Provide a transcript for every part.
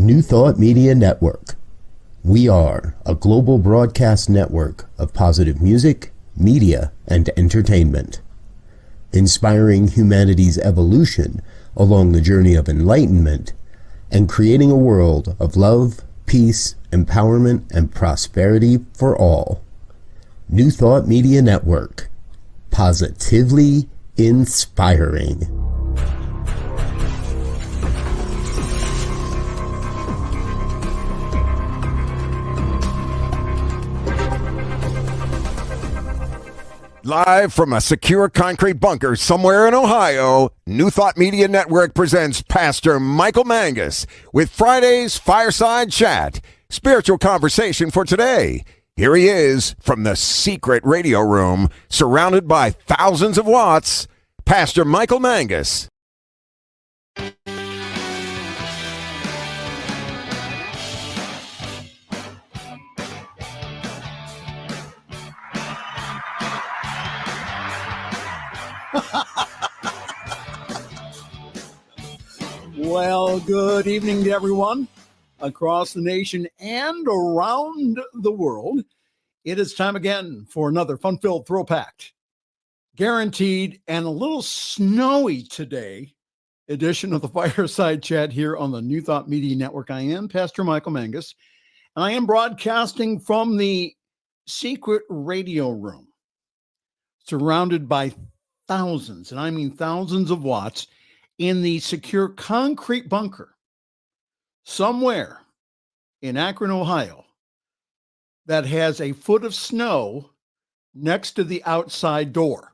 New Thought Media Network. We are a global broadcast network of positive music, media, and entertainment, inspiring humanity's evolution along the journey of enlightenment and creating a world of love, peace, empowerment, and prosperity for all. New Thought Media Network. Positively inspiring. Live from a secure concrete bunker somewhere in Ohio, New Thought Media Network presents Pastor Michael Mangus with Friday's Fireside Chat, spiritual conversation for today. Here he is from the secret radio room, surrounded by thousands of watts, Pastor Michael Mangus. Well, good evening to everyone across the nation and around the world. It is time again for another fun-filled throw-packed, guaranteed, and a little snowy today edition of the Fireside Chat here on the New Thought Media Network. I am Pastor Michael Mangus, and I am broadcasting from the secret radio room, surrounded by thousands, and I mean thousands of watts, in the secure concrete bunker somewhere in Akron, Ohio, that has a foot of snow next to the outside door.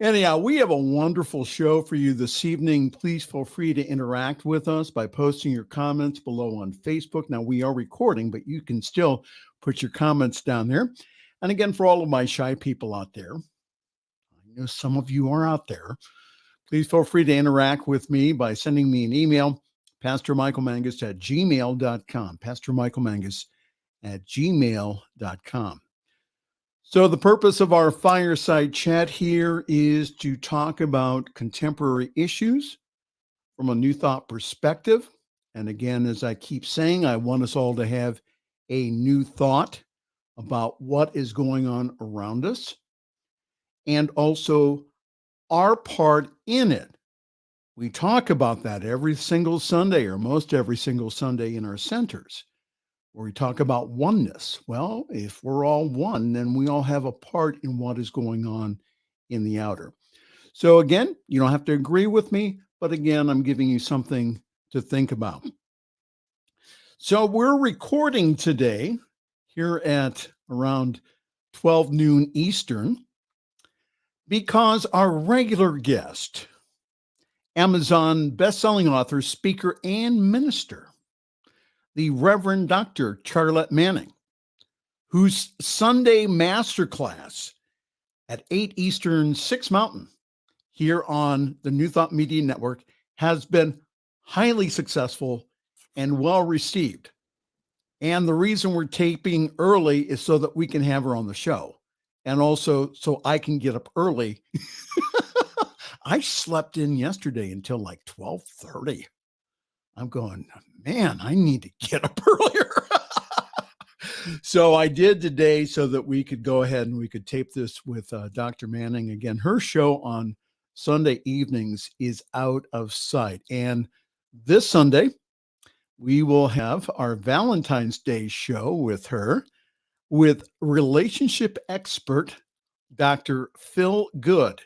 Anyhow, we have a wonderful show for you this evening. Please feel free to interact with us by posting your comments below on Facebook. Now, we are recording, but you can still put your comments down there. And again, for all of my shy people out there, I know some of you are out there. Please feel free to interact with me by sending me an email, pastormichaelmangus@gmail.com, pastormichaelmangus@gmail.com. So the purpose of our fireside chat here is to talk about contemporary issues from a New Thought perspective. And again, as I keep saying, I want us all to have a new thought about what is going on around us, and also our part in it. We talk about that every single Sunday, or most every single Sunday in our centers, where we talk about oneness. Well, if we're all one, then we all have a part in what is going on in the outer. So again, you don't have to agree with me, but again, I'm giving you something to think about. So we're recording today here at around 12 noon Eastern, because our regular guest, Amazon best-selling author, speaker, and minister, the Reverend Dr. Charlette Manning, whose Sunday masterclass at 8 Eastern, 6 Mountain, here on the New Thought Media Network, has been highly successful and well-received. And the reason we're taping early is so that we can have her on the show. And also so I can get up early. I slept in yesterday until like 12:30. I'm going, man, I need to get up earlier. So I did today so that we could go ahead and we could tape this with Dr. Manning. Again, her show on Sunday evenings is out of sight. And this Sunday, we will have our Valentine's Day show with her, with relationship expert, Dr. Phil Good.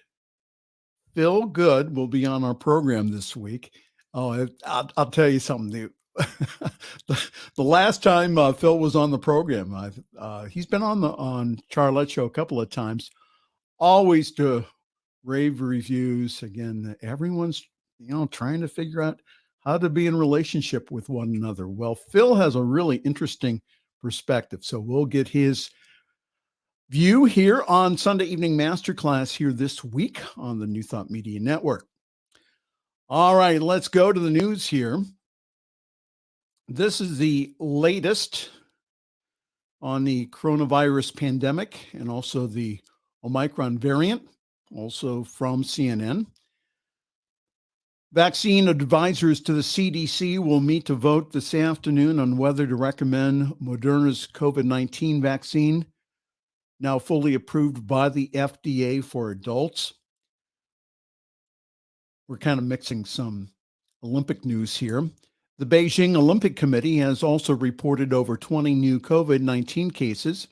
Phil Good will be on our program this week. Oh, I'll tell you something. the last time Phil was on the program, he's been on Charlette show a couple of times, always to rave reviews. Again, everyone's trying to figure out how to be in relationship with one another. Well, Phil has a really interesting perspective, so we'll get his view here on Sunday Evening Masterclass here this week on the New Thought Media Network. All right, let's go to the news here. This is the latest on the coronavirus pandemic and also the Omicron variant, also from CNN. Vaccine advisors to the CDC will meet to vote this afternoon on whether to recommend Moderna's COVID-19 vaccine, now fully approved by the FDA for adults. We're kind of mixing some Olympic news here. The Beijing Olympic Committee has also reported over 20 new COVID-19 cases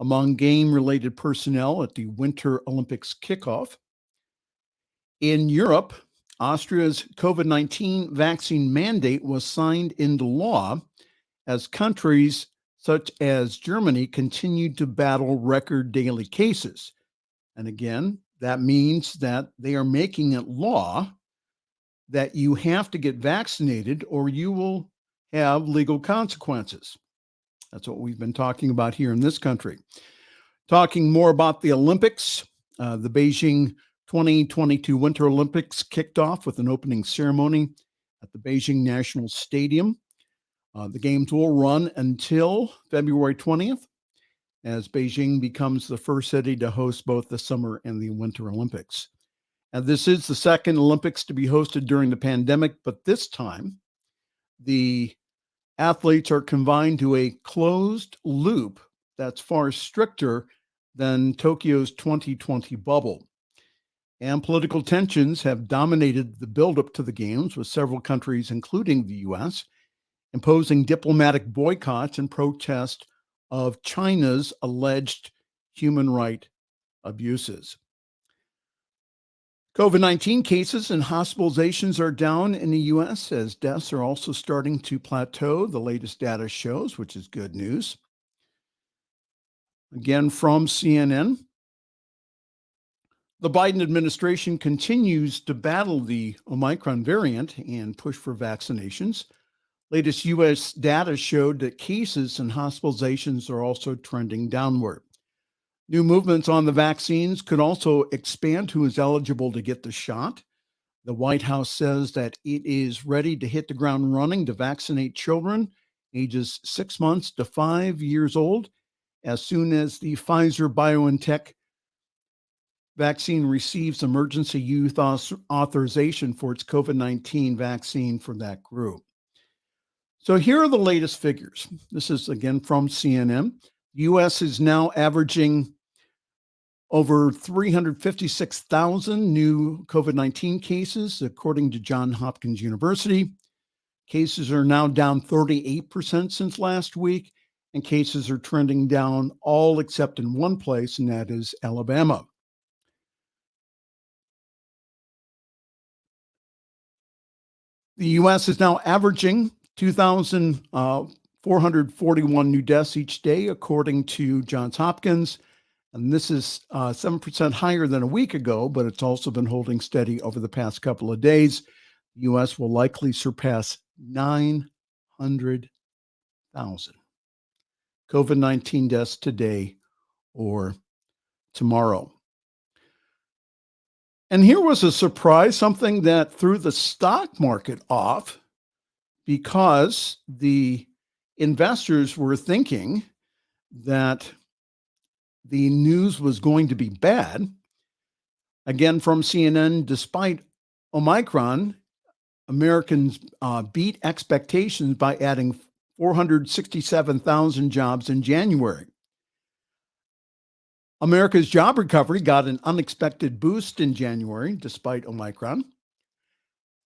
among game-related personnel at the Winter Olympics kickoff. In Europe, Austria's COVID-19 vaccine mandate was signed into law as countries such as Germany continued to battle record daily cases. And again, that means that they are making it law that you have to get vaccinated or you will have legal consequences. That's what we've been talking about here in this country. Talking more about the Olympics, the Beijing 2022 Winter Olympics kicked off with an opening ceremony at the Beijing National Stadium. The games will run until February 20th as Beijing becomes the first city to host both the Summer and the Winter Olympics. And this is the second Olympics to be hosted during the pandemic, but this time the athletes are confined to a closed loop that's far stricter than Tokyo's 2020 bubble. And political tensions have dominated the buildup to the games, with several countries, including the U.S., imposing diplomatic boycotts in protest of China's alleged human rights abuses. COVID-19 cases and hospitalizations are down in the U.S. as deaths are also starting to plateau, the latest data shows, which is good news. Again, from CNN, the Biden administration continues to battle the Omicron variant and push for vaccinations. Latest U.S. data showed that cases and hospitalizations are also trending downward. New movements on the vaccines could also expand who is eligible to get the shot. The White House says that it is ready to hit the ground running to vaccinate children ages 6 months to 5 years old as soon as the Pfizer-BioNTech vaccine receives emergency use authorization for its COVID-19 vaccine for that group. So here are the latest figures. This is again from CNN. The U.S. is now averaging over 356,000 new COVID-19 cases, according to Johns Hopkins University. Cases are now down 38% since last week, and cases are trending down all except in one place, and that is Alabama. The U.S. is now averaging 2,441 new deaths each day, according to Johns Hopkins. And this is 7% higher than a week ago, but it's also been holding steady over the past couple of days. The U.S. will likely surpass 900,000 COVID-19 deaths today or tomorrow. And here was a surprise, something that threw the stock market off because the investors were thinking that the news was going to be bad. Again, from CNN, despite Omicron, Americans beat expectations by adding 467,000 jobs in January. America's job recovery got an unexpected boost in January, despite Omicron.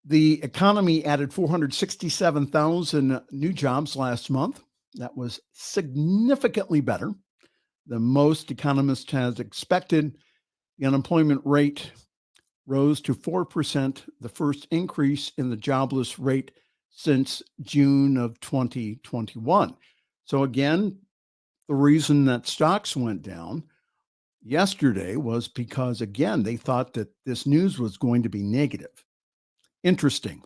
The economy added 467,000 new jobs last month. That was significantly better than most economists had expected. The unemployment rate rose to 4%, the first increase in the jobless rate since June of 2021. So again, the reason that stocks went down yesterday was because, again, they thought that this news was going to be negative. Interesting.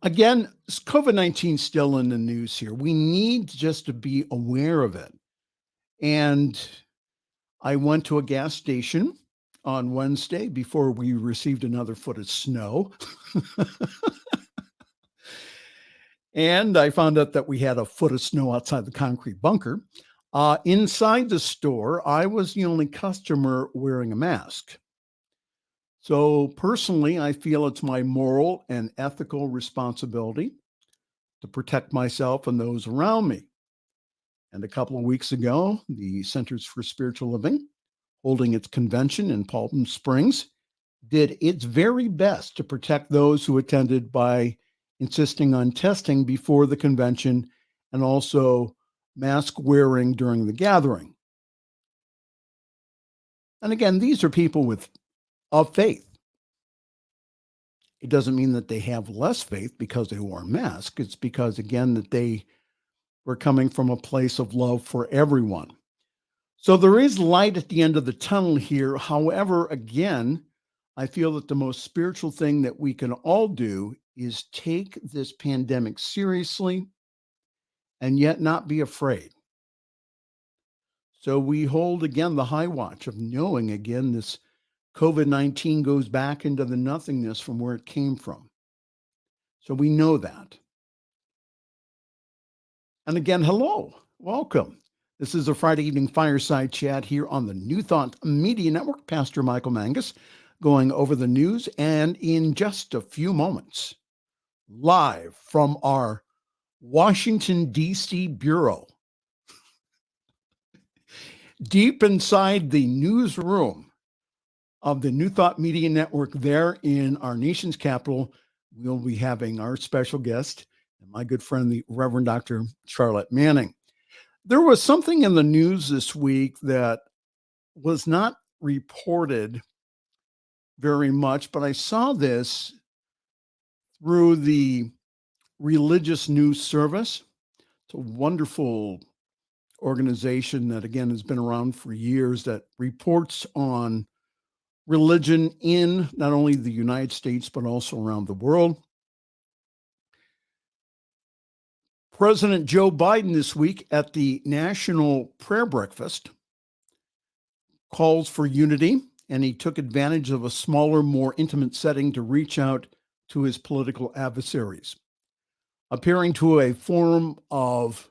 Again, COVID-19 still in the news here. We need just to be aware of it. And I went to a gas station on Wednesday before we received another foot of snow. And I found out that we had a foot of snow outside the concrete bunker. Inside the store, I was the only customer wearing a mask. So personally, I feel it's my moral and ethical responsibility to protect myself and those around me. And a couple of weeks ago, the Centers for Spiritual Living, holding its convention in Palm Springs, did its very best to protect those who attended by insisting on testing before the convention and also mask wearing during the gathering. And again, these are people of faith. It doesn't mean that they have less faith because they wore a mask. It's because, again, that they were coming from a place of love for everyone. So there is light at the end of the tunnel here. However, again, I feel that the most spiritual thing that we can all do is take this pandemic seriously and yet not be afraid. So we hold, again, the high watch of knowing, again, this COVID-19 goes back into the nothingness from where it came from. So we know that. And again, hello, welcome. This is a Friday evening fireside chat here on the New Thought Media Network. Pastor Michael Mangus going over the news, and in just a few moments, live from our Washington, D.C. bureau, deep inside the newsroom of the New Thought Media Network there in our nation's capital, we'll be having our special guest, my good friend, the Reverend Dr. Charlette Manning. There was something in the news this week that was not reported very much, but I saw this through the Religious News Service. It's a wonderful organization that, again, has been around for years that reports on religion in not only the United States, but also around the world. President Joe Biden this week at the National Prayer Breakfast calls for unity, and he took advantage of a smaller, more intimate setting to reach out to his political adversaries. Appearing to a forum of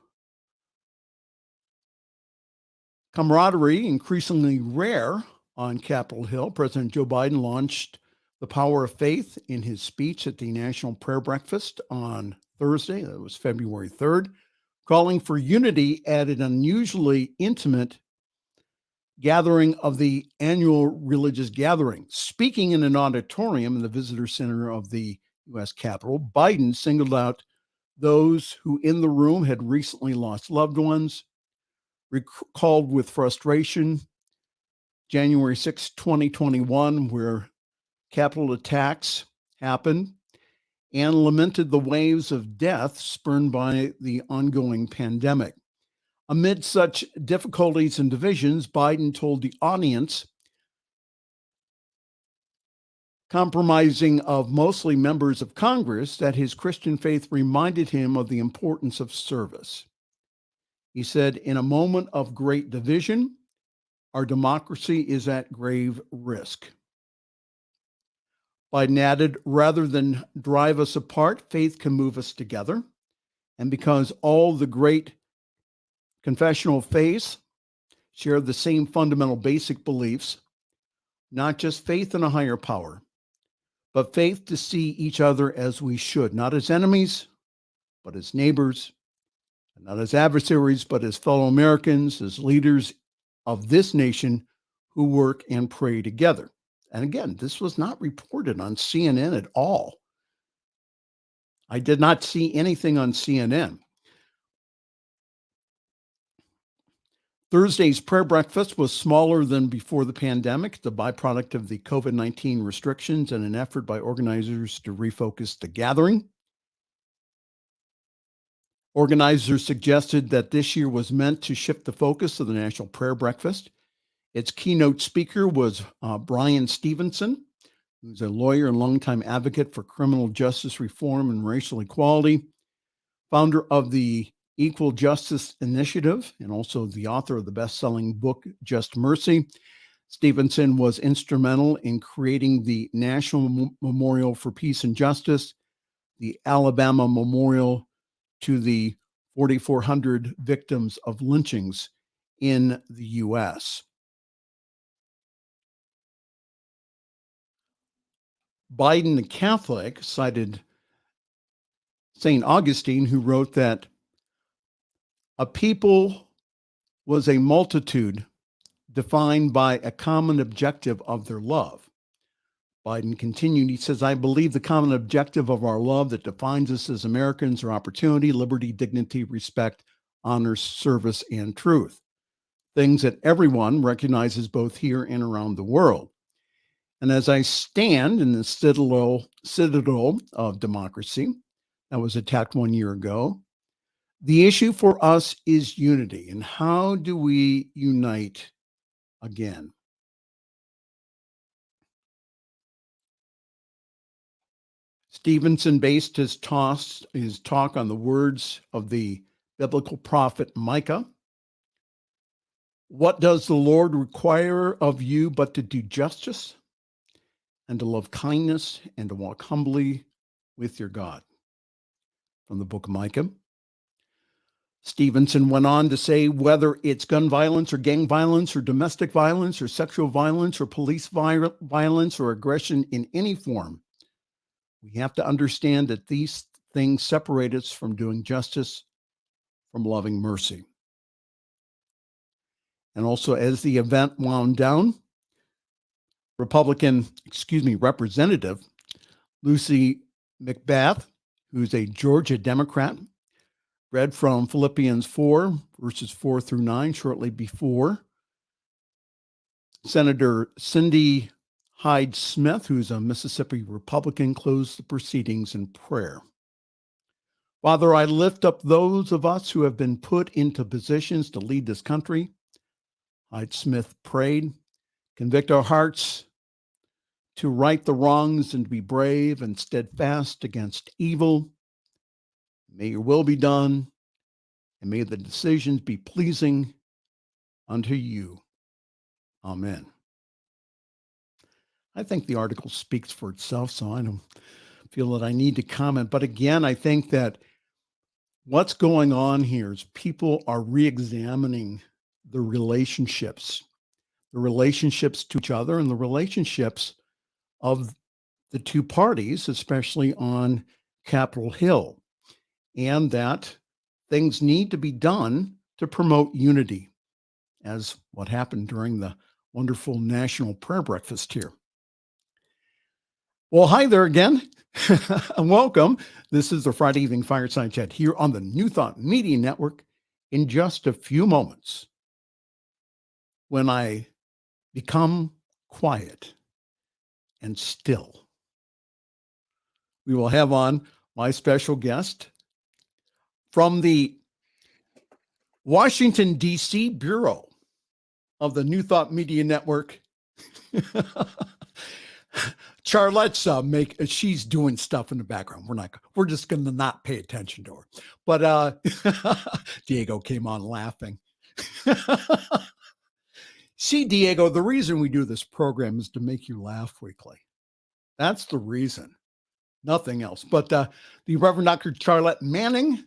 camaraderie increasingly rare on Capitol Hill, President Joe Biden launched the power of faith in his speech at the National Prayer Breakfast on Thursday, that was February 3rd, calling for unity at an unusually intimate gathering of the annual religious gathering. Speaking in an auditorium in the visitor center of the U.S. Capitol, Biden singled out those who in the room had recently lost loved ones, recalled with frustration January 6, 2021, where Capitol attacks happened, and lamented the waves of death spurned by the ongoing pandemic. Amid such difficulties and divisions, Biden told the audience, compromising of mostly members of Congress, that his Christian faith reminded him of the importance of service. He said, in a moment of great division, our democracy is at grave risk. Biden added, rather than drive us apart, faith can move us together. And because all the great confessional faiths share the same fundamental basic beliefs, not just faith in a higher power, but faith to see each other as we should, not as enemies, but as neighbors, not as adversaries, but as fellow Americans, as leaders of this nation who work and pray together. And again, this was not reported on CNN at all. I did not see anything on CNN. Thursday's prayer breakfast was smaller than before the pandemic, the byproduct of the COVID-19 restrictions and an effort by organizers to refocus the gathering. Organizers suggested that this year was meant to shift the focus of the National Prayer Breakfast. Its keynote speaker was Brian Stevenson, who's a lawyer and longtime advocate for criminal justice reform and racial equality, founder of the Equal Justice Initiative, and also the author of the best-selling book, Just Mercy. Stevenson was instrumental in creating the National Memorial for Peace and Justice, the Alabama Memorial to the 4,400 victims of lynchings in the U.S. Biden the Catholic cited St. Augustine, who wrote that a people was a multitude defined by a common objective of their love. Biden continued, he says, I believe the common objective of our love that defines us as Americans are opportunity, liberty, dignity, respect, honor, service, and truth. Things that everyone recognizes both here and around the world. And as I stand in the citadel of democracy that was attacked 1 year ago, the issue for us is unity. And how do we unite again? Stevenson based his talk on the words of the biblical prophet Micah. What does the Lord require of you but to do justice and to love kindness and to walk humbly with your God? From the book of Micah. Stevenson went on to say, whether it's gun violence or gang violence or domestic violence or sexual violence or police violence or aggression in any form, we have to understand that these things separate us from doing justice, from loving mercy. And also, as the event wound down, Representative Lucy McBath, who's a Georgia Democrat, read from Philippians 4, verses 4 through 9, shortly before Senator Cindy Hyde-Smith, who's a Mississippi Republican, closed the proceedings in prayer. Father, I lift up those of us who have been put into positions to lead this country. Hyde-Smith prayed, convict our hearts to right the wrongs and to be brave and steadfast against evil. May your will be done, and may the decisions be pleasing unto you. Amen. I think the article speaks for itself, so I don't feel that I need to comment. But again, I think that what's going on here is people are re-examining the relationships to each other and the relationships of the two parties, especially on Capitol Hill, and that things need to be done to promote unity, as what happened during the wonderful National Prayer Breakfast here. Well, hi there again, and welcome. This is the Friday Evening Fireside Chat here on the New Thought Media Network. In just a few moments, when I become quiet and still, we will have on my special guest from the Washington, D.C. Bureau of the New Thought Media Network. Charlette's she's doing stuff in the background. We're just going to not pay attention to her. But Diego came on laughing. See, Diego, the reason we do this program is to make you laugh weekly. That's the reason, nothing else. But the Reverend Dr. Charlette Manning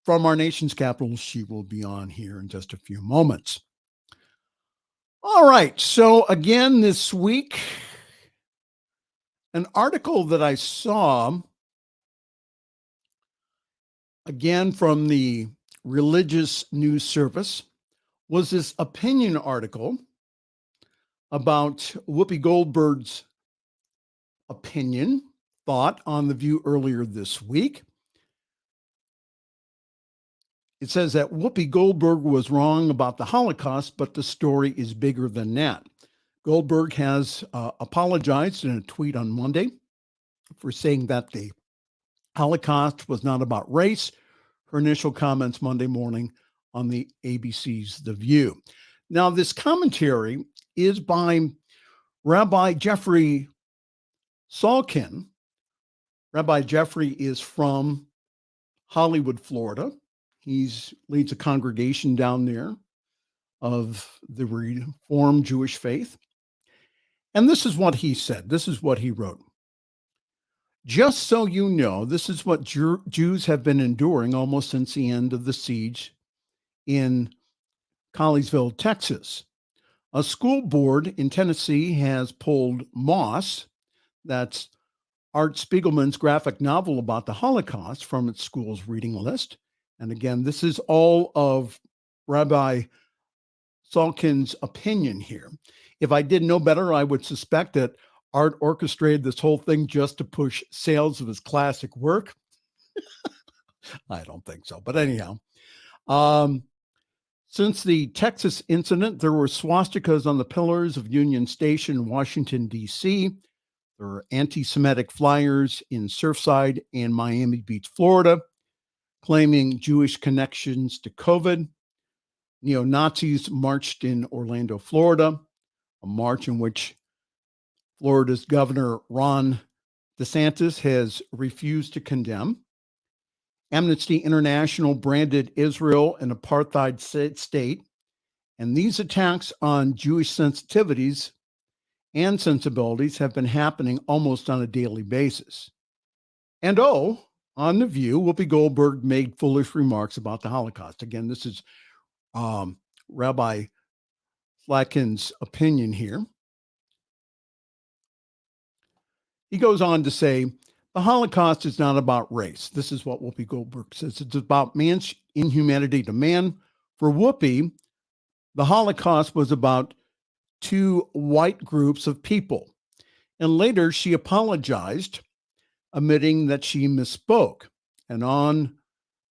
from our nation's capital, she will be on here in just a few moments. All right. So again, this week, an article that I saw, again from the Religious News Service, was this opinion article about Whoopi Goldberg's thought on The View earlier this week. it says that Whoopi Goldberg was wrong about the Holocaust, but the story is bigger than that. Goldberg has apologized in a tweet on Monday for saying that the Holocaust was not about race. Her initial comments Monday morning on the ABC's The View. Now, this commentary is by Rabbi Jeffrey Salkin. Rabbi Jeffrey is from Hollywood, Florida. He leads a congregation down there of the Reformed Jewish faith. And this is what he said. This is what he wrote. Just so you know, this is what Jews have been enduring almost since the end of the siege in Collinsville, Texas. A school board in Tennessee has pulled Moss, that's Art Spiegelman's graphic novel about the Holocaust, from its school's reading list. And again, this is all of Rabbi Salkin's opinion here. If I did know better, I would suspect that Art orchestrated this whole thing just to push sales of his classic work. I don't think so. But anyhow, since the Texas incident, there were swastikas on the pillars of Union Station in Washington, D.C. There were anti-Semitic flyers in Surfside and Miami Beach, Florida, claiming Jewish connections to COVID. Neo-Nazis marched in Orlando, Florida, a march in which Florida's Governor Ron DeSantis has refused to condemn. Amnesty International branded Israel an apartheid state, and these attacks on Jewish sensitivities and sensibilities have been happening almost on a daily basis. And on The View, Whoopi Goldberg made foolish remarks about the Holocaust. Again, this is Rabbi Salkin's opinion here. He goes on to say, the Holocaust is not about race. This is what Whoopi Goldberg says. It's about man's inhumanity to man. For Whoopi, the Holocaust was about two white groups of people. And later she apologized, admitting that she misspoke. And on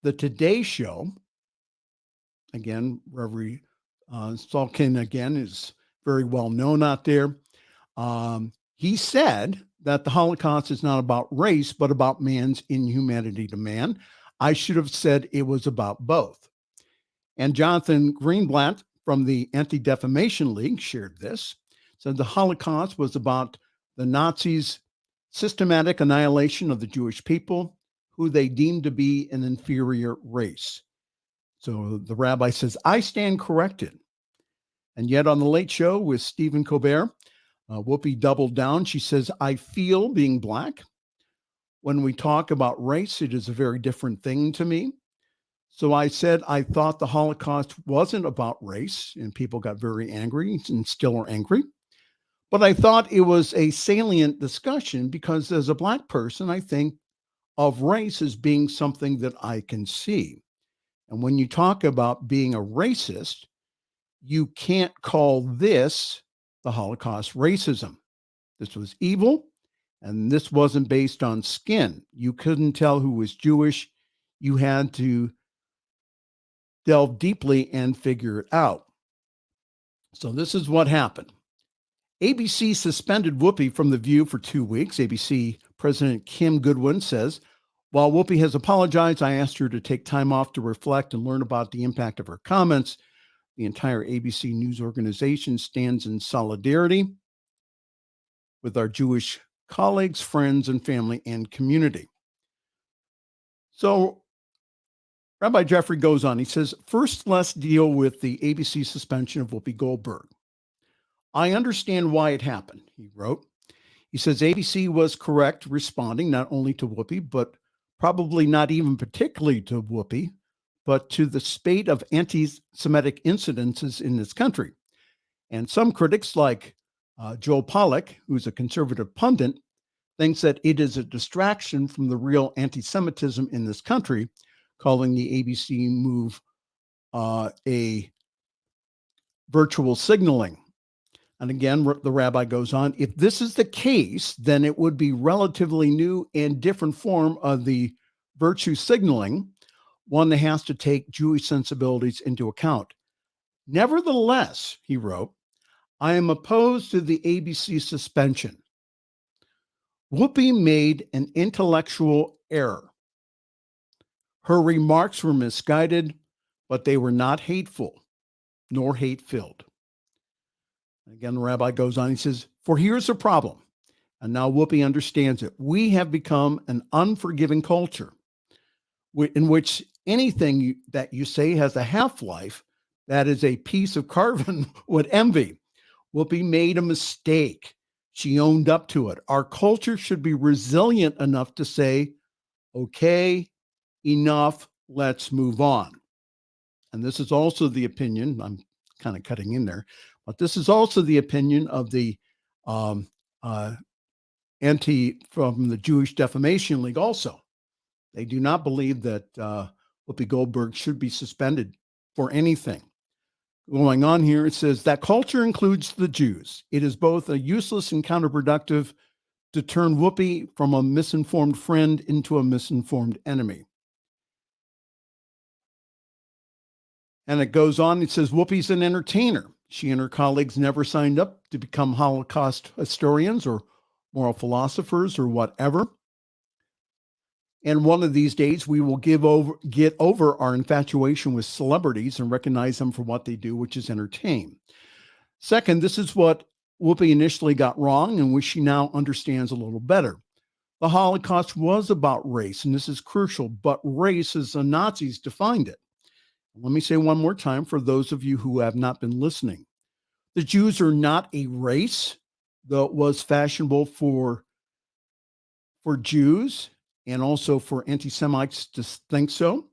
the Today Show, again, Reverend Salkin, again, is very well known out there. He said that the Holocaust is not about race, but about man's inhumanity to man. I should have said it was about both. And Jonathan Greenblatt from the Anti-Defamation League shared this, said the Holocaust was about the Nazis' systematic annihilation of the Jewish people, who they deemed to be an inferior race. So the rabbi says, I stand corrected. And yet on the Late Show with Stephen Colbert, Whoopi doubled down. She says, I feel being Black. When we talk about race, it is a very different thing to me. So I said, I thought the Holocaust wasn't about race, and people got very angry and still are angry. But I thought it was a salient discussion because as a Black person, I think of race as being something that I can see. And when you talk about being a racist, you can't call this the Holocaust racism. This was evil, and this wasn't based on skin. You couldn't tell who was Jewish. You had to delve deeply and figure it out. So this is what happened. ABC suspended Whoopi from The View for 2 weeks. ABC President Kim Goodwin says, while Whoopi has apologized, I asked her to take time off to reflect and learn about the impact of her comments. The entire ABC News organization stands in solidarity with our Jewish colleagues, friends, and family and community. So Rabbi Jeffrey goes on. He says, first, let's deal with the ABC suspension of Whoopi Goldberg. I understand why it happened, he wrote. He says ABC was correct responding not only to Whoopi, but probably not even particularly to Whoopi, but to the spate of anti-Semitic incidences in this country. And some critics like Joel Pollack, who's a conservative pundit, thinks that it is a distraction from the real anti-Semitism in this country, calling the ABC move a virtual signaling. And again, the rabbi goes on, if this is the case, then it would be relatively new and different form of the virtue signaling, one that has to take Jewish sensibilities into account. Nevertheless, he wrote, I am opposed to the ABC suspension. Whoopi made an intellectual error. Her remarks were misguided, but they were not hateful nor hate-filled. Again, the rabbi goes on, he says, for here's the problem, and now Whoopi understands it. We have become an unforgiving culture in which anything that you say has a half-life that is a piece of carbon would envy. Whoopi made a mistake. She owned up to it. Our culture should be resilient enough to say, okay, enough, let's move on. And this is also the opinion, I'm kind of cutting in there, but this is also the opinion of the from the Jewish Defamation League also. They do not believe that Whoopi Goldberg should be suspended for anything. Going on here, it says that culture includes the Jews. It is both a useless and counterproductive to turn Whoopi from a misinformed friend into a misinformed enemy. And it goes on, it says Whoopi's an entertainer. She and her colleagues never signed up to become Holocaust historians or moral philosophers or whatever. And one of these days, we will get over our infatuation with celebrities and recognize them for what they do, which is entertain. Second, this is what Whoopi initially got wrong and which she now understands a little better. The Holocaust was about race, and this is crucial, but race as the Nazis defined it. Let me say one more time for those of you who have not been listening. The Jews are not a race, though it was fashionable for Jews and also for anti-Semites to think so.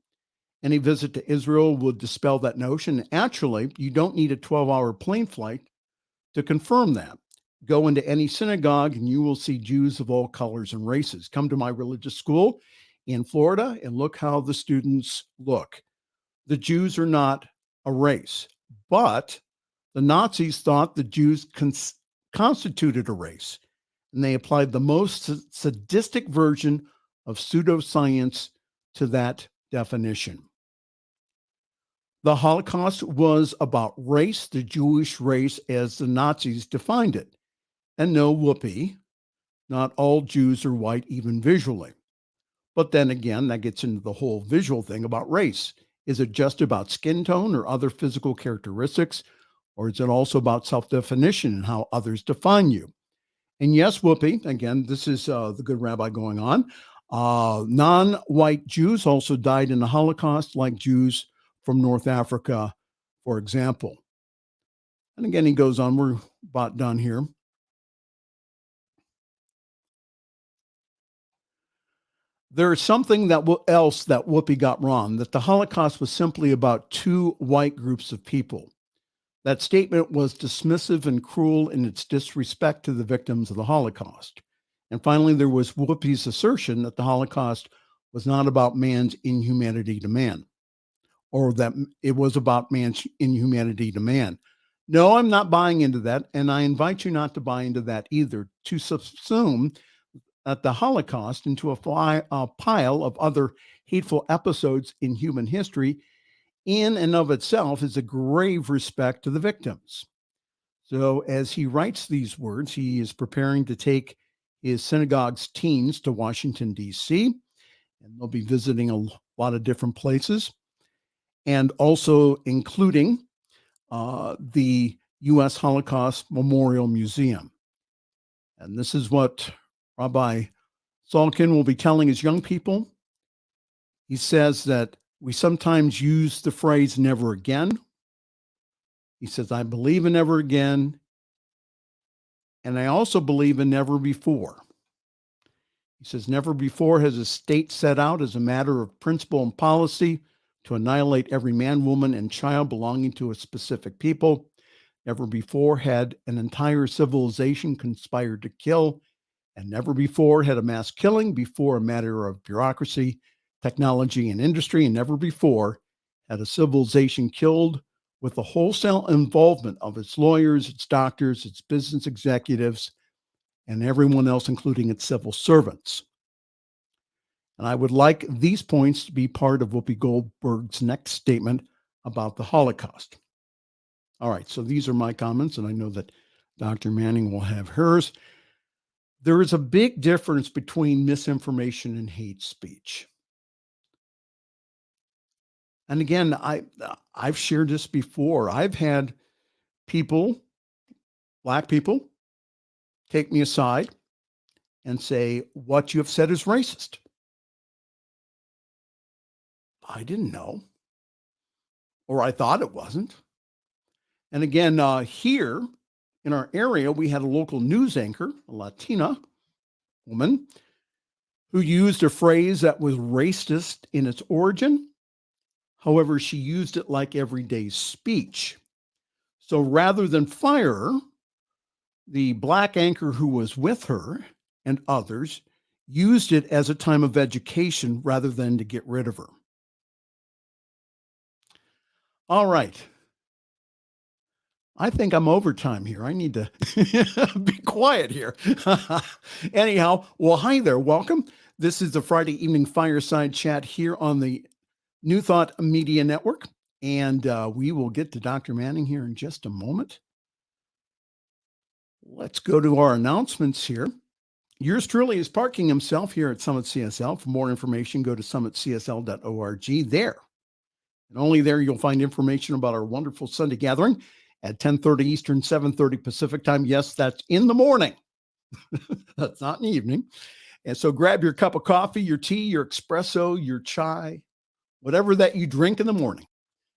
Any visit to Israel would dispel that notion. Actually, you don't need a 12-hour plane flight to confirm that. Go into any synagogue and you will see Jews of all colors and races. Come to my religious school in Florida and look how the students look. The Jews are not a race, but the Nazis thought the Jews constituted a race, and they applied the most sadistic version of pseudoscience to that definition. The Holocaust was about race, the Jewish race as the Nazis defined it. And no, Whoopi, not all Jews are white, even visually. But then again, that gets into the whole visual thing about race. Is it just about skin tone or other physical characteristics, or is it also about self-definition and how others define you? And yes, Whoopi, again, this is the good rabbi going on. Non-white Jews also died in the Holocaust, like Jews from North Africa, for example. And again, he goes on, we're about done here. There is something else that Whoopi got wrong, that the Holocaust was simply about two white groups of people. That statement was dismissive and cruel in its disrespect to the victims of the Holocaust. And finally, there was Whoopi's assertion that the Holocaust was not about man's inhumanity to man, or that it was about man's inhumanity to man. No, I'm not buying into that, and I invite you not to buy into that either, to subsume at the Holocaust into a pile of other hateful episodes in human history in and of itself is a grave respect to the victims. So as he writes these words, he is preparing to take his synagogue's teens to Washington, D.C., and they'll be visiting a lot of different places, and also including the U.S. Holocaust Memorial Museum. And this is what Rabbi Salkin will be telling his young people. He says that we sometimes use the phrase never again. He says, I believe in never again, and I also believe in never before. He says, never before has a state set out as a matter of principle and policy to annihilate every man, woman, and child belonging to a specific people. Never before had an entire civilization conspired to kill, and never before had a mass killing before a matter of bureaucracy, technology, and industry, and never before had a civilization killed with the wholesale involvement of its lawyers, its doctors, its business executives, and everyone else, including its civil servants. And I would like these points to be part of Whoopi Goldberg's next statement about the Holocaust. All right, so these are my comments, and I know that Dr. Manning will have hers. There is a big difference between misinformation and hate speech. And again, I've shared this before. I've had people, Black people, take me aside and say, what you have said is racist. I didn't know, or I thought it wasn't. And again, here in our area, we had a local news anchor, a Latina woman, who used a phrase that was racist in its origin. However, she used it like everyday speech. So rather than fire her, the Black anchor who was with her and others used it as a time of education rather than to get rid of her. All right. I think I'm over time here. I need to be quiet here. Anyhow, well, hi there. Welcome. This is the Friday evening fireside chat here on the New Thought Media Network. And we will get to Dr. Manning here in just a moment. Let's go to our announcements here. Yours truly is parking himself here at Summit CSL. For more information, go to summitcsl.org. There, and only there, you'll find information about our wonderful Sunday gathering at 10:30 Eastern, 7:30 Pacific time. Yes, that's in the morning. That's not in the evening. And so grab your cup of coffee, your tea, your espresso, your chai, whatever that you drink in the morning.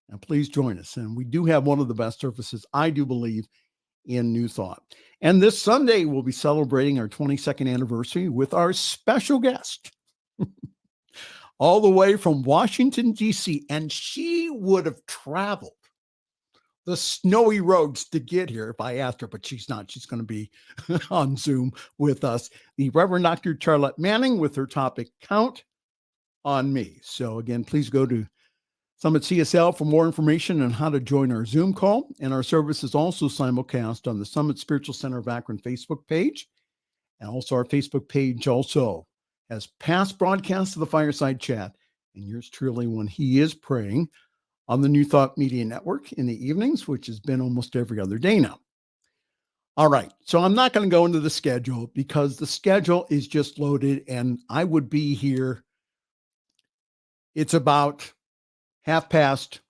And please join us. And we do have one of the best services, I do believe, in New Thought. And this Sunday, we'll be celebrating our 22nd anniversary with our special guest, all the way from Washington, D.C. And she would have traveled the snowy roads to get here if I asked her, but she's not. She's going to be on Zoom with us. The Reverend Dr. Charlette Manning with her topic, Count on Me. So again, please go to Summit CSL for more information on how to join our Zoom call. And our service is also simulcast on the Summit Spiritual Center of Akron Facebook page. And also our Facebook page also has past broadcasts of the Fireside Chat. And yours truly when he is praying on the New Thought Media Network in the evenings, which has been almost every other day now. All right. So I'm not going to go into the schedule because the schedule is just loaded and I would be here. It's about half past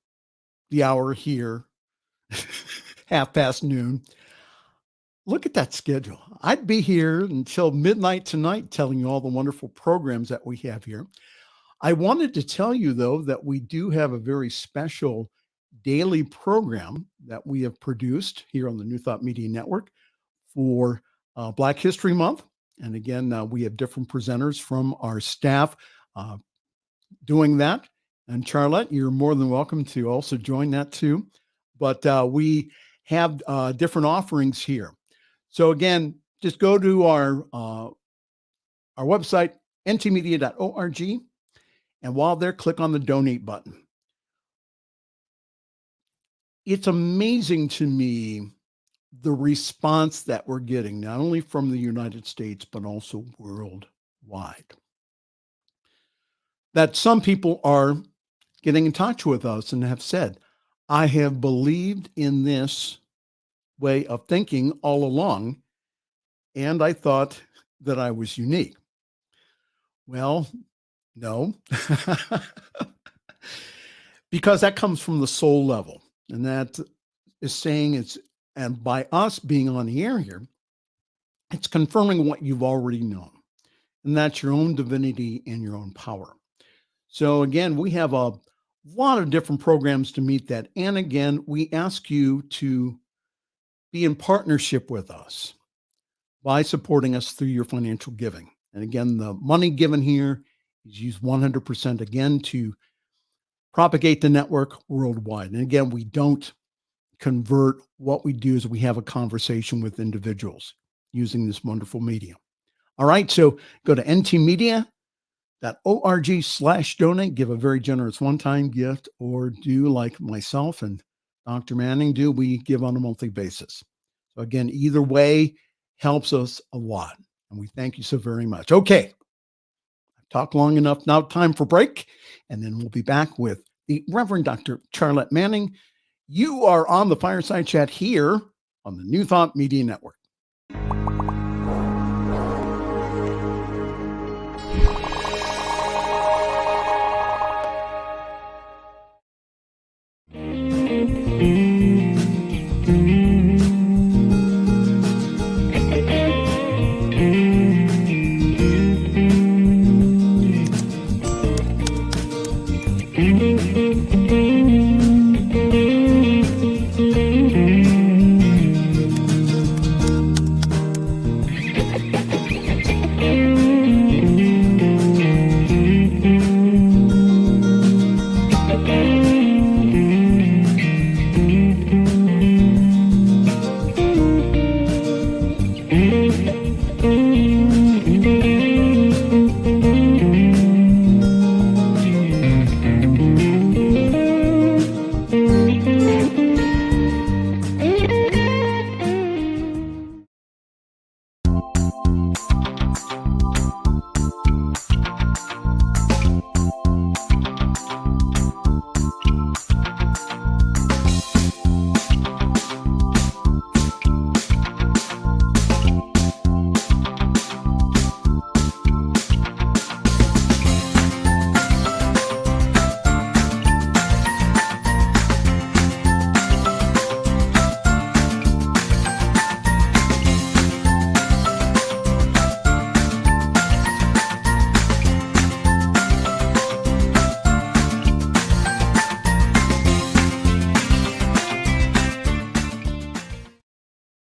the hour here, half past noon. Look at that schedule. I'd be here until midnight tonight telling you all the wonderful programs that we have here. I wanted to tell you, though, that we do have a very special daily program that we have produced here on the New Thought Media Network for Black History Month. And again, we have different presenters from our staff doing that. And Charlette, you're more than welcome to also join that too. But we have different offerings here. So again, just go to our website, ntmedia.org. And while there, click on the donate button. It's amazing to me the response that we're getting, not only from the United States, but also worldwide. That some people are getting in touch with us and have said, I have believed in this way of thinking all along, and I thought that I was unique. Well, no, because that comes from the soul level. And that is saying it's, and by us being on the air here, it's confirming what you've already known. And that's your own divinity and your own power. So again, we have a lot of different programs to meet that. And again, we ask you to be in partnership with us by supporting us through your financial giving. And again, the money given here is used 100% again to propagate the network worldwide. And again, we don't convert. What we do is we have a conversation with individuals using this wonderful medium. All right, so go to ntmedia.org/donate, give a very generous one-time gift, or do like myself and Dr. Manning do, we give on a monthly basis. So again, either way helps us a lot. And we thank you so very much. Okay, I Talk long enough. Now time for break. And then we'll be back with the Reverend Dr. Charlette Manning. You are on the Fireside Chat here on the New Thought Media Network.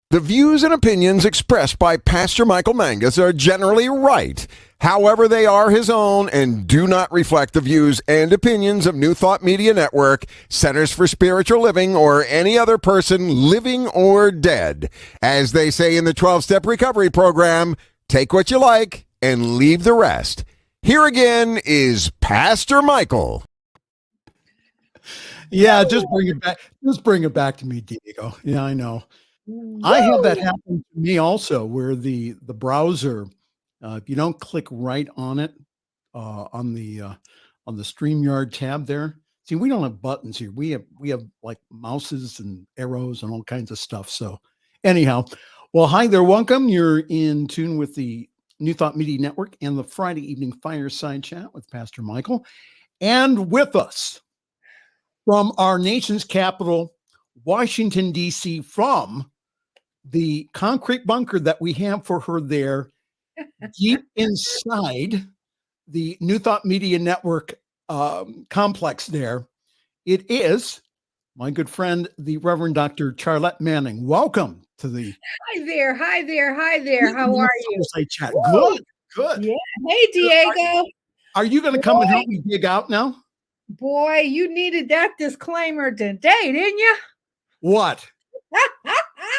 The views and opinions expressed by Pastor Michael Mangus are generally right. However, they are his own and do not reflect the views and opinions of New Thought Media Network, Centers for Spiritual Living, or any other person living or dead. As they say in the 12-Step Recovery Program, take what you like and leave the rest. Here again is Pastor Michael. Yeah, just bring it back. Just bring it back to me, Diego. Yeah, I know. I had that happen to me also, where the browser, if you don't click right on it on the StreamYard tab there. See, we don't have buttons here. We have like mouses and arrows and all kinds of stuff. So anyhow, well, hi there, welcome. You're in tune with the New Thought Media Network and the Friday evening Fireside Chat with Pastor Michael, and with us from our nation's capital, Washington, D.C., from the concrete bunker that we have for her there, deep inside the New Thought Media Network complex there, it is my good friend, the Reverend Dr. Charlette Manning. Welcome to the... Hi there. How are you? Chat. Woo! Good. Yeah. Hey, Diego. Are you going to come and help me dig out now? Boy, you needed that disclaimer today, didn't you? What?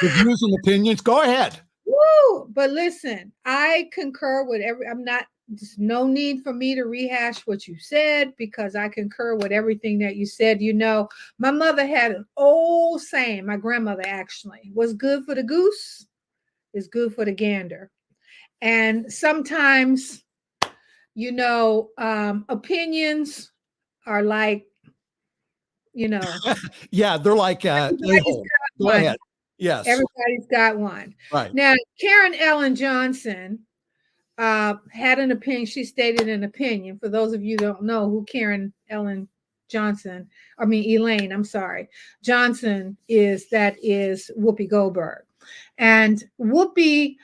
The views and opinions. Go ahead. Woo! But listen, I concur with there's no need for me to rehash what you said, because I concur with everything that you said. You know, my mother had an old saying, my grandmother actually, what's good for the goose is good for the gander. And sometimes, you know, opinions are like, you know. Yeah, they're like, go ahead. Yes. Everybody's got one. Right. Now, Karen Ellen Johnson had an opinion. She stated an opinion. For those of you who don't know who Elaine Johnson is, that is Whoopi Goldberg. And Whoopi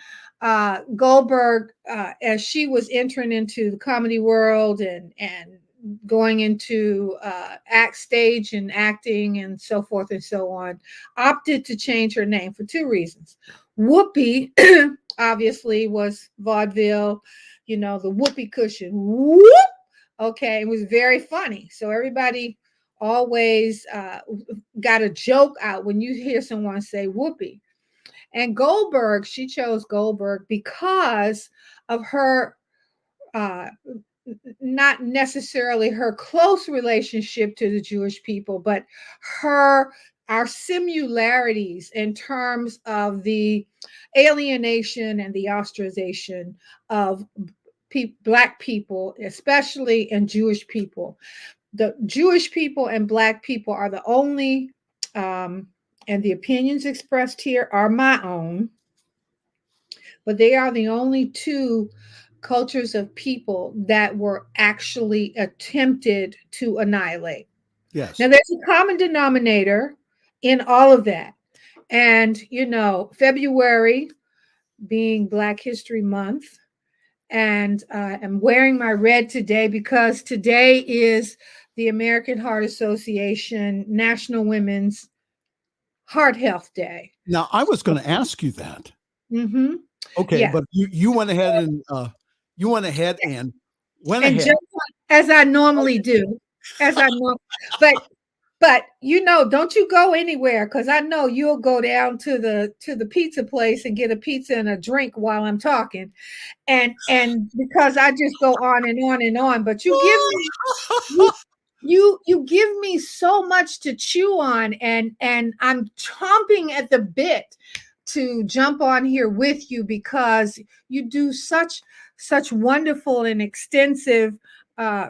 Goldberg, as she was entering into the comedy world and going into stage and acting and so forth and so on, opted to change her name for two reasons. Whoopi obviously was vaudeville, you know, the whoopee cushion. Whoop! Okay, it was very funny. So everybody always got a joke out when you hear someone say whoopee. And Goldberg, she chose Goldberg because of her not necessarily her close relationship to the Jewish people, but our similarities in terms of the alienation and the ostracization of Black people, especially, and Jewish people. The Jewish people and Black people are the only, and the opinions expressed here are my own, but they are the only two cultures of people that were actually attempted to annihilate. Yes. Now, there's a common denominator in all of that. And, February being Black History Month, and I'm wearing my red today because today is the American Heart Association National Women's Heart Health Day. Now, I was going to ask you that. Mm-hmm. Okay, Yeah. but you went ahead and went ahead. As I normally do, but don't you go anywhere, because I know you'll go down to the pizza place and get a pizza and a drink while I'm talking, and because I just go on and on and on. But you give me so much to chew on, and I'm chomping at the bit to jump on here with you, because you do such wonderful and extensive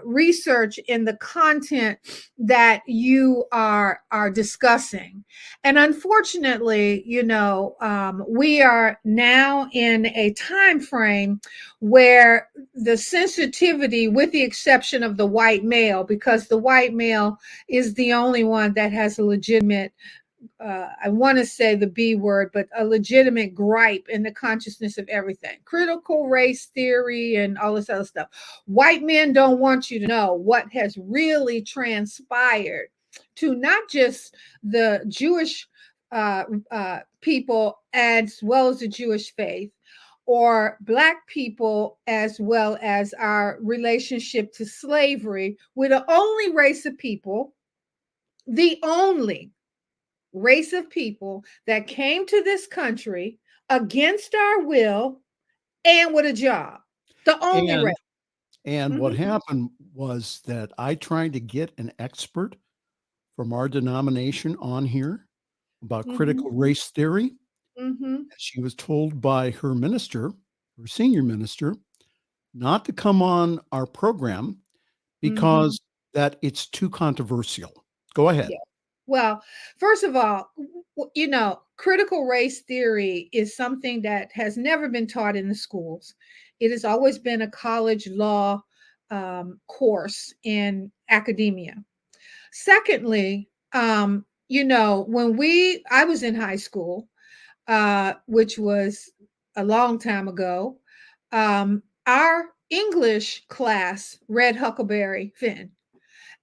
research in the content that you are discussing. And unfortunately, we are now in a time frame where the sensitivity, with the exception of the white male, because the white male is the only one that has a legitimate, I want to say the B word, but a legitimate gripe in the consciousness of everything. Critical race theory and all this other stuff. White men don't want you to know what has really transpired to not just the Jewish people as well as the Jewish faith, or Black people as well as our relationship to slavery. We're the only race of people, the only race of people that came to this country against our will and with a job. The only race. And what happened was that I tried to get an expert from our denomination on here about critical race theory. She was told by her minister, her senior minister, not to come on our program because that it's too controversial. Go ahead. Yeah. Well, first of all, critical race theory is something that has never been taught in the schools. It has always been a college law course in academia. Secondly, when I was in high school, which was a long time ago, our English class read Huckleberry Finn,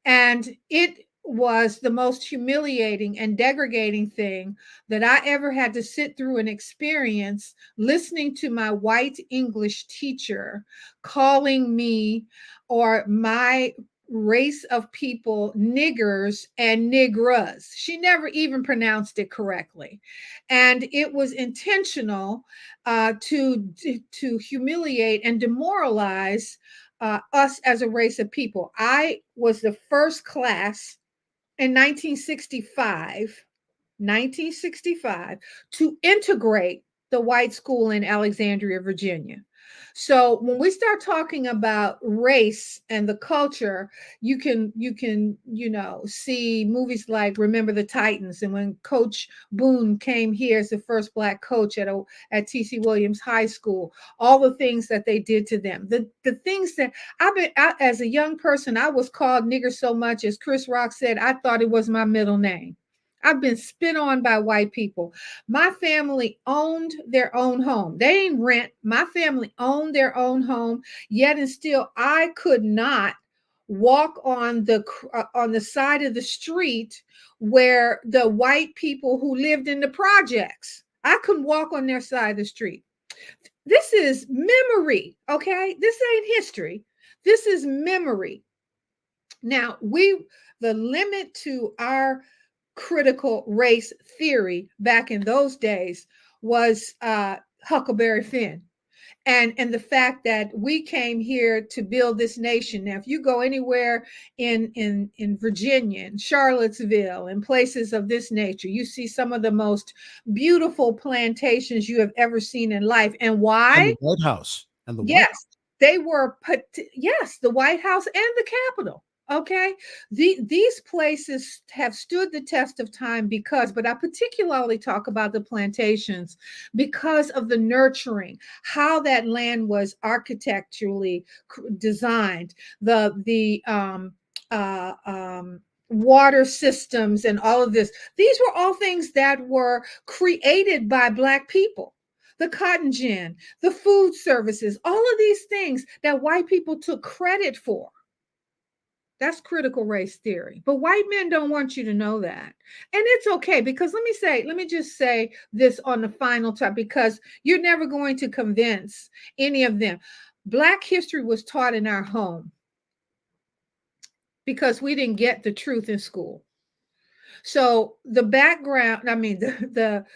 and it was the most humiliating and degrading thing that I ever had to sit through and experience, listening to my white English teacher calling me or my race of people niggers and nigras. She never even pronounced it correctly. And it was intentional to humiliate and demoralize us as a race of people. I was the first class in 1965 to integrate the white school in Alexandria, Virginia. So when we start talking about race and the culture, you can see movies like Remember the Titans, and when Coach Boone came here as the first Black coach at T.C. Williams High School, all the things that they did to them, the things that as a young person, I was called nigger so much, as Chris Rock said, I thought it was my middle name. I've been spit on by white people. My family owned their own home. They didn't rent. My family owned their own home. Yet and still, I could not walk on the side of the street where the white people who lived in the projects. I couldn't walk on their side of the street. This is memory, okay? This ain't history. This is memory. Now, the limit to our critical race theory back in those days was Huckleberry Finn, and the fact that we came here to build this nation. Now, if you go anywhere in Virginia, in Charlottesville, and places of this nature, you see some of the most beautiful plantations you have ever seen in life. And why? And the White House. Yes. They were put, yes, the White House and the Capitol. Okay. These places have stood the test of time because, but I particularly talk about the plantations because of the nurturing, how that land was architecturally designed, water systems and all of this. These were all things that were created by Black people. The cotton gin, the food services, all of these things that white people took credit for. That's critical race theory. But white men don't want you to know that. And it's okay because let me just say this on the final top because you're never going to convince any of them. Black history was taught in our home because we didn't get the truth in school. So the background, I mean, the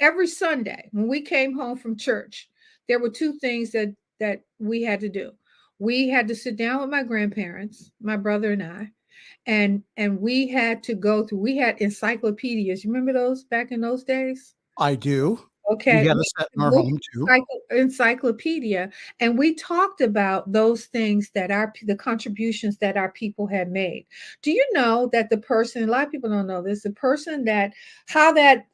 every Sunday when we came home from church, there were two things that we had to do. We had to sit down with my grandparents, my brother and I, and we had to go through. We had encyclopedias. You remember those back in those days? I do. Okay, We had a set in our home too. Encyclopedia, and we talked about those things that the contributions that our people had made. Do you know that the person? A lot of people don't know this. The person how that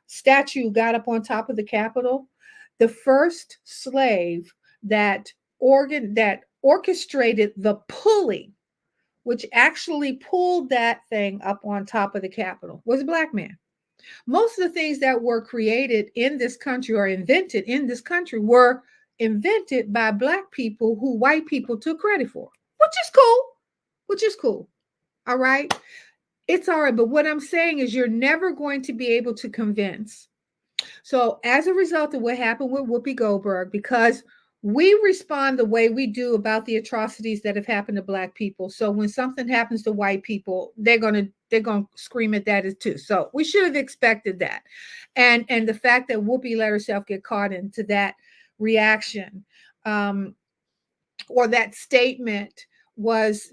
statue got up on top of the Capitol, the first slave that orchestrated the pulley, which actually pulled that thing up on top of the Capitol, was a Black man. Most of the things that were created in this country or invented in this country were invented by Black people who white people took credit for, which is cool. All right. It's all right. But what I'm saying is you're never going to be able to convince. So as a result of what happened with Whoopi Goldberg, because we respond the way we do about the atrocities that have happened to Black people. So when something happens to white people, they're going to scream at that too. So we should have expected that. And the fact that Whoopi let herself get caught into that reaction or that statement was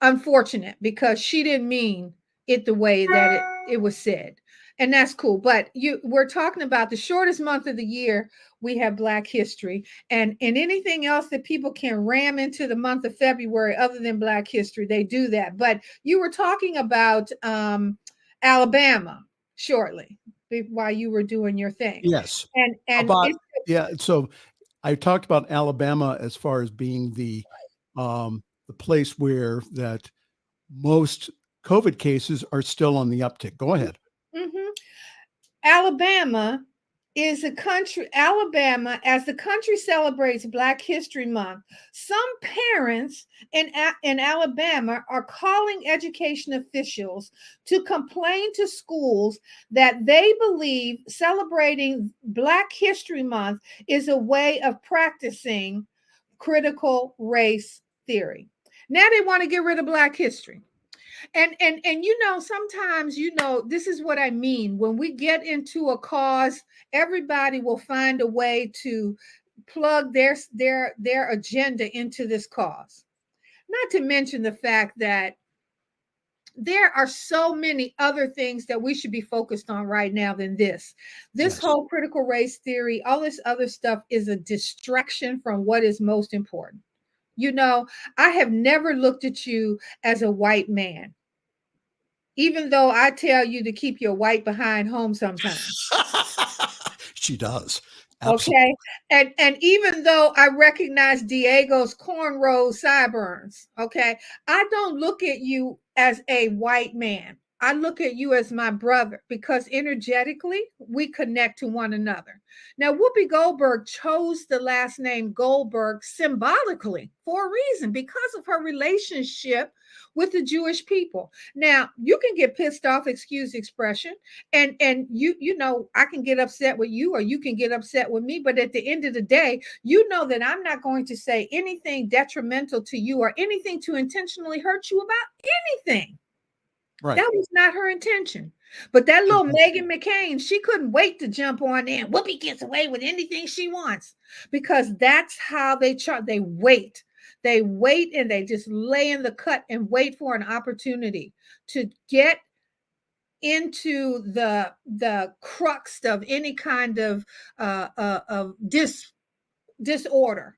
unfortunate because she didn't mean it the way that it was said. And that's cool. But we're talking about the shortest month of the year. We have Black history and anything else that people can ram into the month of February other than Black history, they do that. But you were talking about Alabama shortly while you were doing your thing. Yes. And so I talked about Alabama as far as being the place where that most COVID cases are still on the uptick. Go ahead. Mm-hmm. Alabama is a country. Alabama, as the country celebrates Black History Month, some parents in Alabama are calling education officials to complain to schools that they believe celebrating Black History Month is a way of practicing critical race theory. Now they want to get rid of Black history. And sometimes this is what I mean. When we get into a cause, everybody will find a way to plug their agenda into this cause. Not to mention the fact that there are so many other things that we should be focused on right now than this. This whole critical race theory, all this other stuff is a distraction from what is most important. I have never looked at you as a white man, even though I tell you to keep your white behind home sometimes. She does. Absolutely. Okay. And even though I recognize Diego's cornrow sideburns, okay, I don't look at you as a white man. I look at you as my brother because energetically we connect to one another. Now, Whoopi Goldberg chose the last name Goldberg symbolically for a reason, because of her relationship with the Jewish people. Now, you can get pissed off, excuse the expression, and I can get upset with you or you can get upset with me, but at the end of the day, you know that I'm not going to say anything detrimental to you or anything to intentionally hurt you about anything. Right. That was not her intention. But that little Meghan McCain, she couldn't wait to jump on in. Whoopi gets away with anything she wants because that's how they chart. They wait. They wait and they just lay in the cut and wait for an opportunity to get into the crux of any kind of disorder,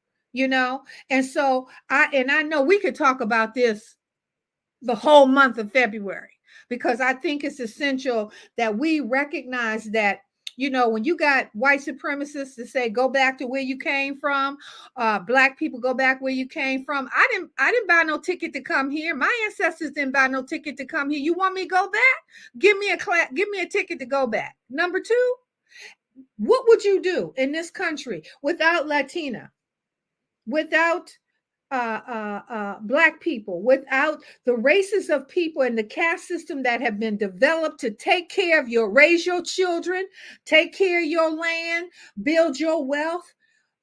And so I know we could talk about this the whole month of February, because I think it's essential that we recognize that, when you got white supremacists to say, go back to where you came from, black people, go back where you came from. I didn't buy no ticket to come here. My ancestors didn't buy no ticket to come here. You want me to go back? Give me a ticket to go back. Number two, what would you do in this country without Latina, without Black people, without the races of people and the caste system that have been developed to take care of raise your children, take care of your land, build your wealth?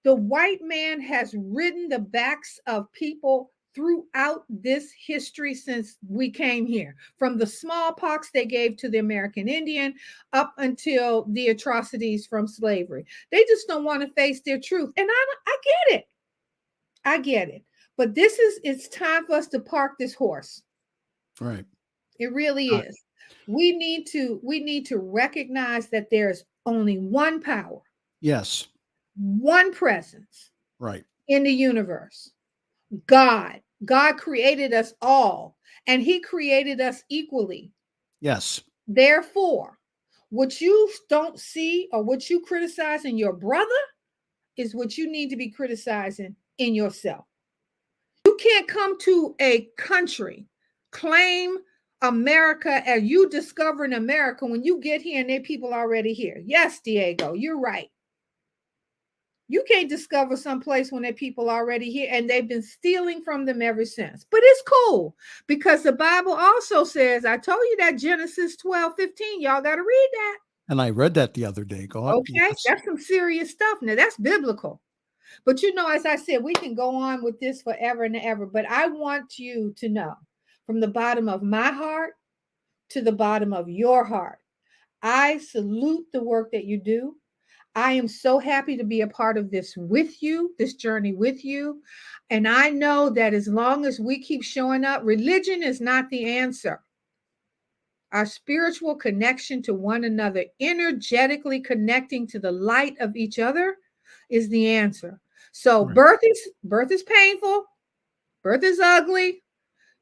The white man has ridden the backs of people throughout this history since we came here, from the smallpox they gave to the American Indian up until the atrocities from slavery. They just don't want to face their truth. And I get it. I get it. But it's time for us to park this horse. Right. It really is. We need to recognize that there's only one power. Yes. One presence. Right. In the universe. God. God created us all, and he created us equally. Yes. Therefore, what you don't see or what you criticize in your brother is what you need to be criticizing in yourself. You can't come to a country, claim America as you discovering America when you get here and their people already here. Yes, Diego, you're right. You can't discover someplace when their people already here, and they've been stealing from them ever since. But it's cool, because the Bible also says, I told you that Genesis 12:15, y'all got to read that. And I read that the other day. Go on. Okay, yes. That's some serious stuff. Now, that's biblical. But as I said, we can go on with this forever and ever. But I want you to know, from the bottom of my heart to the bottom of your heart, I salute the work that you do. I am so happy to be a part of this with you, this journey with you. And I know that as long as we keep showing up, religion is not the answer. Our spiritual connection to one another, energetically connecting to the light of each other, is the answer. So birth is painful. Birth is ugly.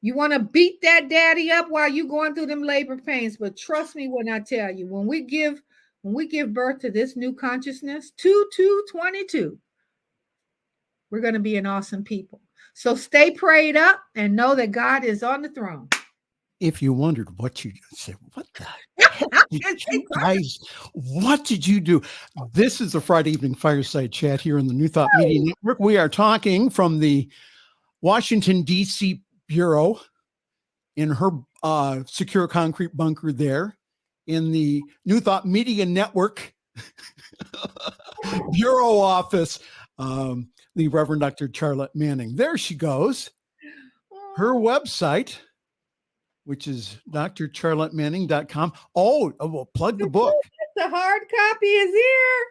You want to beat that daddy up while you're going through them labor pains. But trust me when I tell you, when we give birth to this new consciousness, 2222, we're going to be an awesome people. So stay prayed up and know that God is on the throne. If you wondered what you said, what the heck did you guys, what did you do? This is the Friday evening fireside chat here in the New Thought Media Network. We are talking from the Washington, D.C. Bureau in her secure concrete bunker there in the New Thought Media Network Bureau office, the Reverend Dr. Charlette Manning. There she goes. Her website, which is drcharlettemanning.com. Oh, we'll plug the book. The hard copy is here.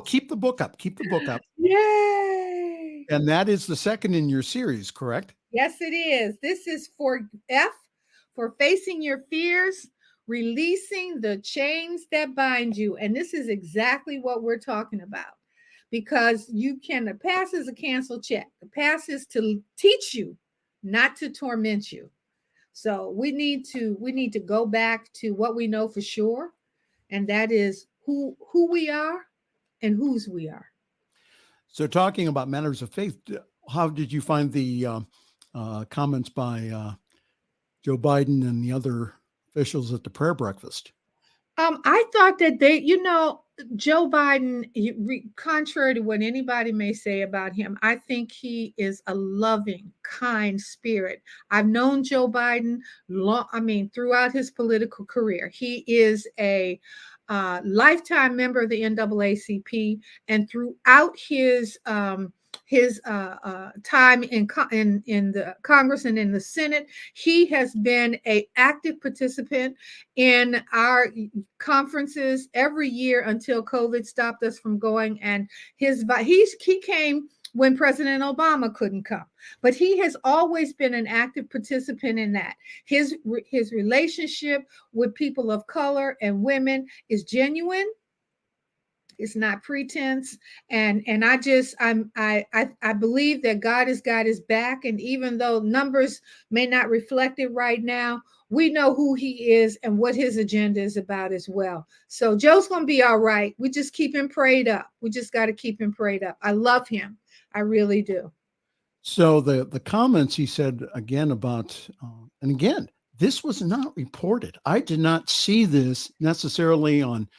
Keep the book up. Keep the book up. Yay. And that is the second in your series, correct? Yes, it is. This is for facing your fears, releasing the chains that bind you. And this is exactly what we're talking about. Because the past is a canceled check. The past is to teach you, not to torment you. So we need to go back to what we know for sure, and that is who we are and whose we are. So talking about matters of faith, how did you find the comments by Joe Biden and the other officials at the prayer breakfast? I thought that Joe Biden, contrary to what anybody may say about him, I think he is a loving, kind spirit. I've known Joe Biden throughout his political career. He is a lifetime member of the NAACP, and throughout his time in the Congress and in the Senate, he has been an active participant in our conferences every year until COVID stopped us from going. And he came when President Obama couldn't come, but he has always been an active participant in that. His relationship with people of color and women is genuine. It's not pretense. And I believe that God has got his back. And even though numbers may not reflect it right now, we know who he is and what his agenda is about as well. So Joe's going to be all right. We just keep him prayed up. We just got to keep him prayed up. I love him. I really do. So the comments he said again about, and again, this was not reported. I did not see this necessarily on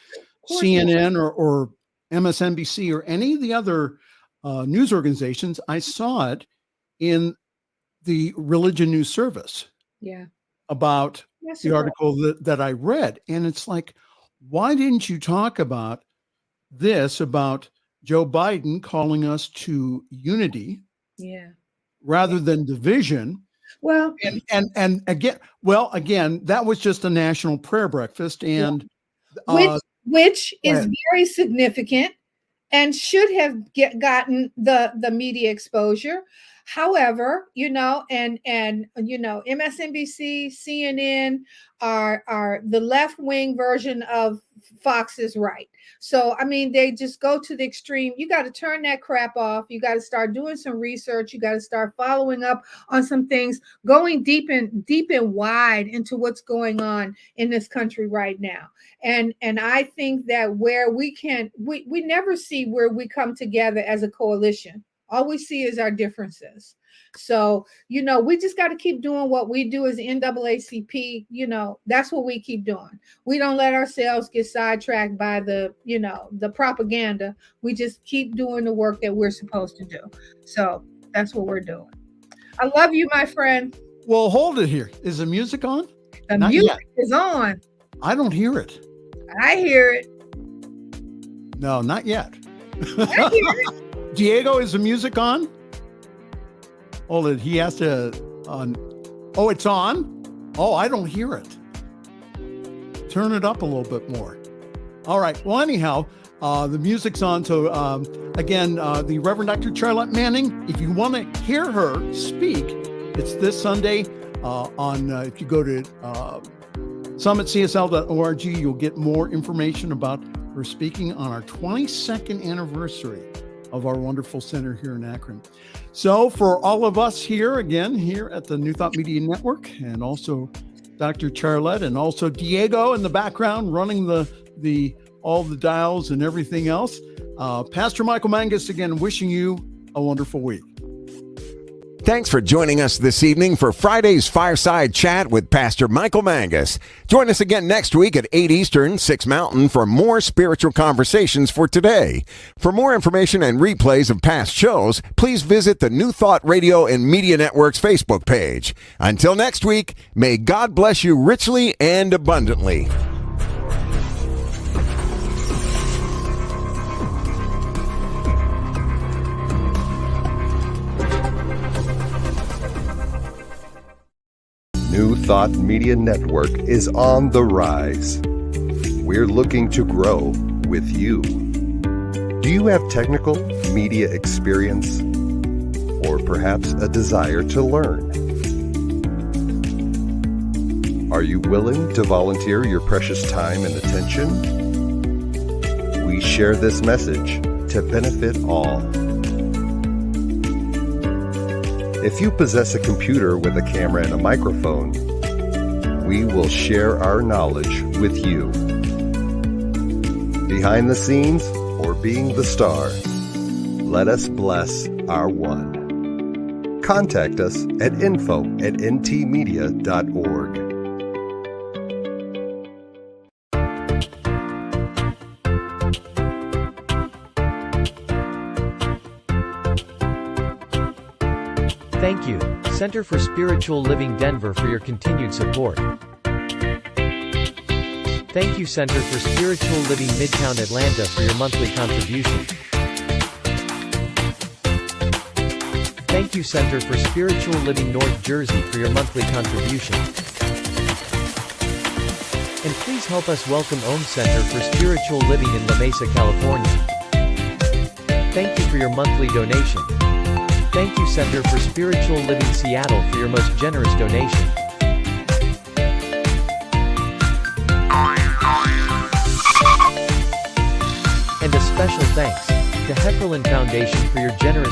CNN or MSNBC or any of the other news organizations. I saw it the Religion News Service. Yeah. About the article that I read. And it's like, why didn't you talk about this, about Joe Biden calling us to unity? Yeah. Rather than division. Well, and again, that was just a national prayer breakfast, and which is very significant and should have gotten the media exposure. However, and MSNBC, CNN are the left-wing version of Fox's right. So, I mean, they just go to the extreme. You got to turn that crap off. You got to start doing some research. You got to start following up on some things, going deep and wide into what's going on in this country right now. And I think that where we never see where we come together as a coalition. All we see is our differences. So, we just got to keep doing what we do as the NAACP. That's what we keep doing. We don't let ourselves get sidetracked by the propaganda. We just keep doing the work that we're supposed to do. So that's what we're doing. I love you, my friend. Well, hold it here. Is the music on? The music is on. I don't hear it. I hear it. No, not yet. I hear it. Diego, is the music on? Hold it. He has to oh, it's on? Oh, I don't hear it. Turn it up a little bit more. All right. Well, anyhow, the music's on. So again, the Reverend Dr. Charlette Manning, if you want to hear her speak, it's this Sunday if you go to summitcsl.org, you'll get more information about her speaking on our 22nd anniversary of our wonderful center here in Akron. So for all of us here at the New Thought Media Network, and also Dr. Charlette, and also Diego in the background running all the dials and everything else, Pastor Michael Mangus again wishing you a wonderful week. Thanks for joining us this evening for Friday's Fireside Chat with Pastor Michael Mangus. Join us again next week at 8 Eastern, 6 Mountain for more spiritual conversations for today. For more information and replays of past shows, please visit the New Thought Radio and Media Network's Facebook page. Until next week, may God bless you richly and abundantly. New Thought Media Network is on the rise. We're looking to grow with you. Do you have technical media experience, or perhaps a desire to learn? Are you willing to volunteer your precious time and attention? We share this message to benefit all. If you possess a computer with a camera and a microphone, we will share our knowledge with you. Behind the scenes or being the star, let us bless our one. Contact us at info@ntmedia.org. Thank you, Center for Spiritual Living Denver, for your continued support. Thank you, Center for Spiritual Living Midtown Atlanta, for your monthly contribution. Thank you, Center for Spiritual Living North Jersey, for your monthly contribution. And please help us welcome Om Center for Spiritual Living in La Mesa, California. Thank you for your monthly donation. Thank you, Center for Spiritual Living Seattle, for your most generous donation. And a Special thanks to Heckerland Foundation for your generous